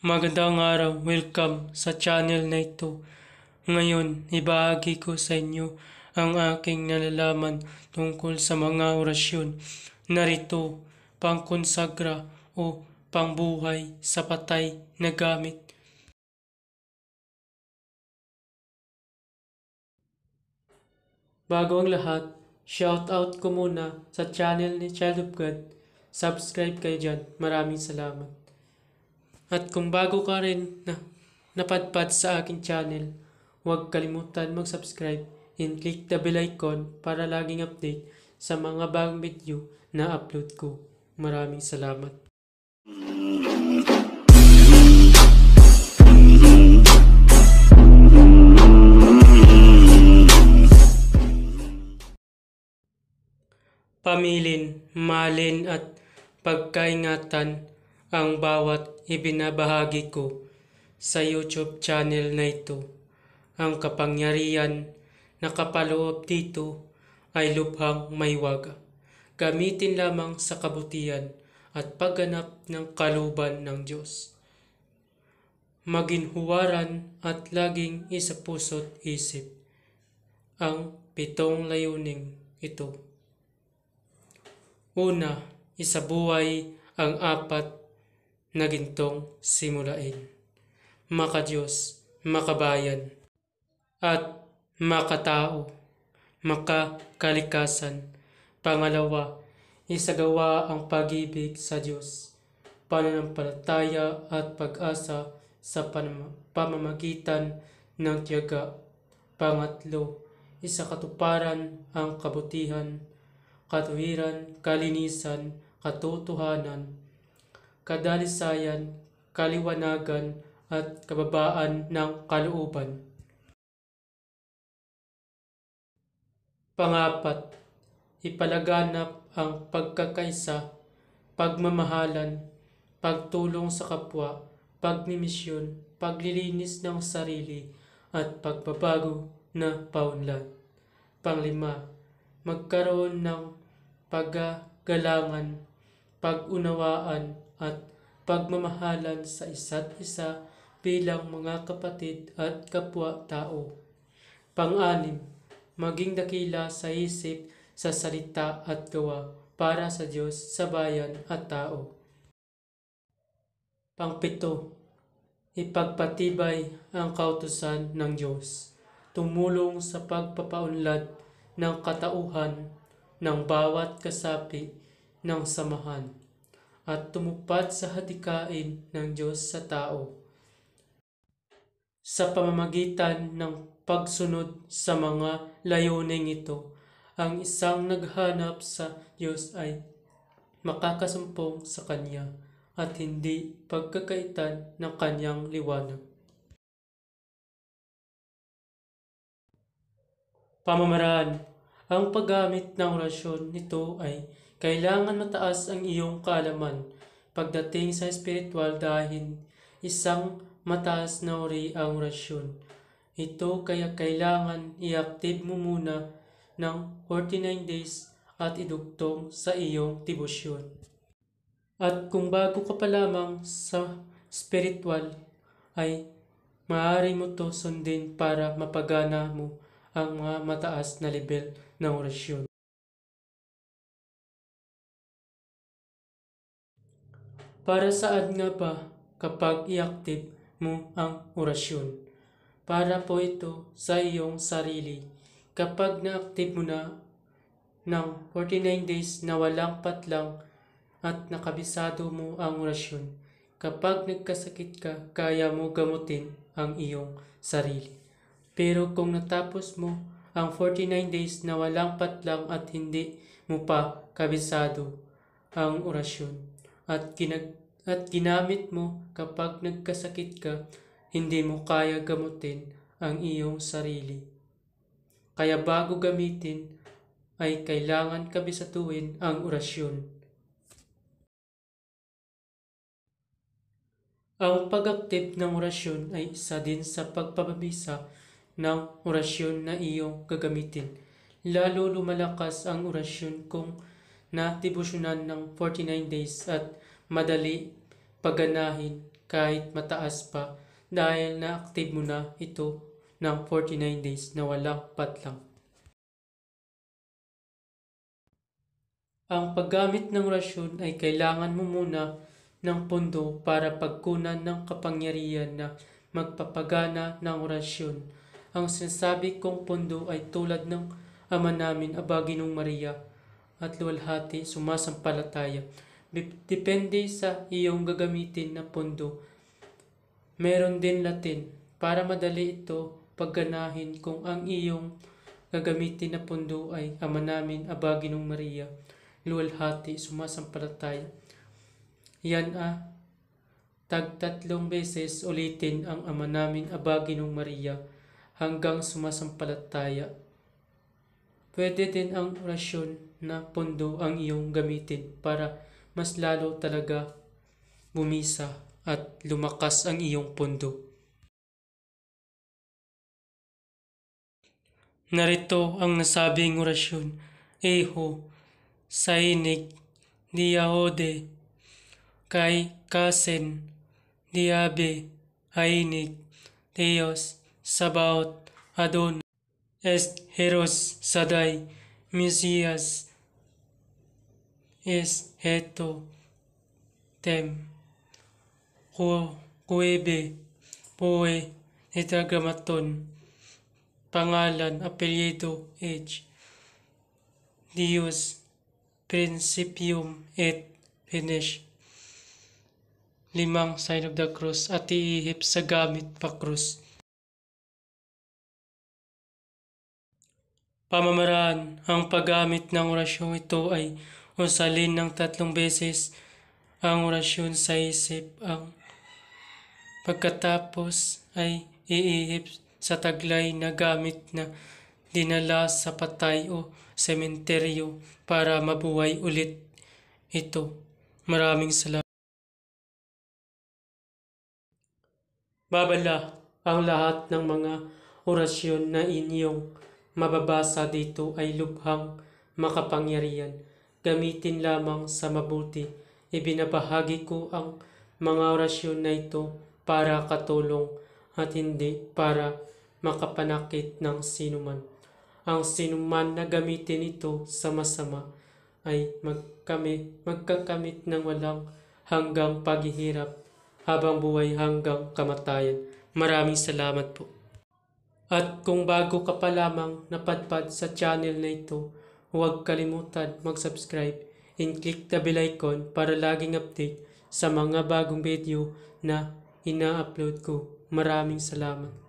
Magandang araw, welcome sa channel na ito. Ngayon, ibahagi ko sa inyo ang aking nalalaman tungkol sa mga orasyon. Narito, pangkonsagra o pangbuhay sa patay na gamit. Bago ang lahat, shout out ko muna sa channel ni Child of God. Subscribe kayo dyan. Maraming salamat. At kung bago ka rin na napadpad sa aking channel, huwag kalimutan mag-subscribe and click the bell icon para laging update sa mga bagong video na upload ko. Maraming salamat. Pamilin, mahalin at pagkaingatan ang bawat ibinabahagi ko sa YouTube channel na ito. Ang kapangyarihan na kapaloob dito ay lubhang may waga. Gamitin lamang sa kabutihan at pagganap ng kalooban ng Diyos. Maginhuwaran at laging isa puso't isip ang 7 layuning ito. Una, isabuhay ang 4 na gintong simulain. Makadiyos, makabayan, at makatao, makakalikasan. Pangalawa, isagawa ang pag-ibig sa Diyos, pananampalataya at pag-asa sa pamamagitan ng tiyaga. Pangatlo, isakatuparan ang kabutihan, katuwiran, kalinisan, katotohanan, kadalisayan, kaliwanagan, at kababaan ng kalooban. Pangapat, ipalaganap ang pagkakaisa, pagmamahalan, pagtulong sa kapwa, pagmimisyon, paglilinis ng sarili, at pagbabago na paunlad. Panglima, magkaroon ng paggalangan, pag-unawaan at pagmamahalan sa isa't isa bilang mga kapatid at kapwa-tao. Pang-anim, maging dakila sa isip, sa salita at gawa para sa Diyos, sa bayan at tao. Pang-7, ipagpatibay ang kautusan ng Diyos, tumulong sa pagpapaunlad ng katauhan ng bawat kasapi ng samahan, at tumupad sa hadikain ng Diyos sa tao. Sa pamamagitan ng pagsunod sa mga layuning ito, ang isang naghanap sa Diyos ay makakasumpong sa Kanya at hindi pagkakaitan ng Kanyang liwanag. Pamamaraan, ang paggamit ng orasyon nito ay kailangan mataas ang iyong kaalaman pagdating sa espiritual dahil isang mataas na uri ang orasyon. Ito kaya kailangan i-active mo muna ng 49 days at idugtong sa iyong debosyon. At kung bago ka pa lamang sa spiritual ay maaari mo to sundin para mapagana mo ang mga mataas na level ng orasyon. Para saan nga ba kapag i-active mo ang orasyon? Para po ito sa iyong sarili. Kapag na-active mo na ng 49 days na walang patlang at nakabisado mo ang orasyon, kapag nagkasakit ka, kaya mo gamutin ang iyong sarili. Pero kung natapos mo ang 49 days na walang patlang at hindi mo pa kabisado ang orasyon at ginamit mo kapag nagkasakit ka, hindi mo kaya gamutin ang iyong sarili. Kaya bago gamitin ay kailangan kabisatuin ang orasyon. Ang pag-active ng orasyon ay isa din sa pagpapabisa ng orasyon na iyong gagamitin. Lalo lumalakas ang orasyon kung natibusyonan ng 49 days at madali paganahin kahit mataas pa dahil na-active mo na ito ng 49 days na walang patlang. Ang paggamit ng orasyon ay kailangan mo muna ng pondo para pagkunan ng kapangyarihan na magpapagana ng orasyon. Ang sinasabi kong pondo ay tulad ng Ama namin, Aba Ginong Maria, at luwalhati sumasampalataya. Depende sa iyong gagamitin na pondo. Meron din Latin. Para madali ito pagganahin kung ang iyong gagamitin na pondo ay Ama namin, Aba Ginong Maria, luwalhati sumasampalataya. Yan tag-3 beses ulitin ang Ama namin, Aba Ginong Maria hanggang sumasampalataya. Pwede din ang orasyon na pondo ang iyong gamitin para mas lalo talaga bumisa at lumakas ang iyong pondo. Narito ang nasabing orasyon. Eho, sainig, diahode, kay kasen, diabe, ainig, Theos, Sabaoth, Adon, est heros sadai, Mesias, es heto, tem, kuebe, poe, tetragrammaton, pangalan, apelyido, age, Dios, principium et finish. 5 sign of the cross at iihip sa gamit pa krus. Pamamaraan, ang paggamit ng orasyong ito ay usalin ng 3 beses ang orasyon sa isip. Ang pagkatapos ay iihip sa taglay na gamit na dinala sa patay o sementeryo para mabuhay ulit ito. Maraming salamat. Babala ang lahat ng mga orasyon na inyong mababasa dito ay lubhang makapangyarihan. Gamitin lamang sa mabuti. Ibinabahagi ko ang mga orasyon na ito para katulong at hindi para makapanakit ng sinuman. Ang sinuman na gamitin ito sa masama ay magkakamit ng walang hanggang paghihirap habang buhay hanggang kamatayan. Maraming salamat po. At kung bago ka pa lamang napadpad sa channel na ito, huwag kalimutan mag-subscribe and click the bell icon para laging update sa mga bagong video na ina-upload ko. Maraming salamat.